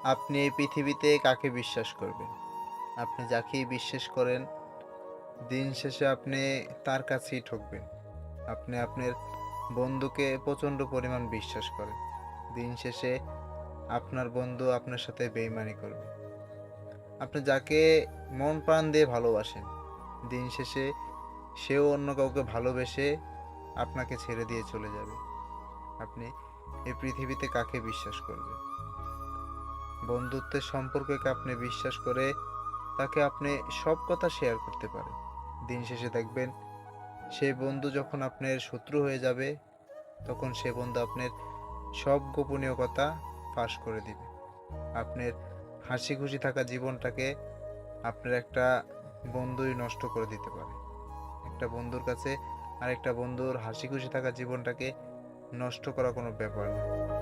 আপনি এই পৃথিবীতে কাকে বিশ্বাস করবেন? আপনি যাকেই বিশ্বাস করেন, দিন শেষে আপনি তার কাছেই ঠকবেন। আপনি আপনার বন্ধুকে প্রচণ্ড পরিমাণ বিশ্বাস করেন। দিন শেষে আপনার বন্ধু আপনার সাথে বেইমানি করবে। আপনি যাকে মন প্রাণ দিয়ে ভালোবাসেন, দিন শেষে সেও অন্য কাউকে ভালোবেসে আপনাকে ছেড়ে দিয়ে চলে যাবে। আপনি এই পৃথিবীতে কাকে বিশ্বাস করবেন? বন্ধুত্বের সম্পর্ককে আপনি বিশ্বাস করে তাকে আপনি সব কথা শেয়ার করতে পারেন। দিন শেষে দেখবেন সেই বন্ধু যখন আপনার শত্রু হয়ে যাবে, তখন সে বন্ধু আপনার সব গোপনীয় কথা ফাঁস করে দিবে। আপনার হাসি খুশি থাকা জীবনটাকে আপনার একটা বন্ধুই নষ্ট করে দিতে পারে। একটা বন্ধুর কাছে আরেকটা বন্ধুর হাসি খুশি থাকা জীবনটাকে নষ্ট করা কোনো ব্যাপার না।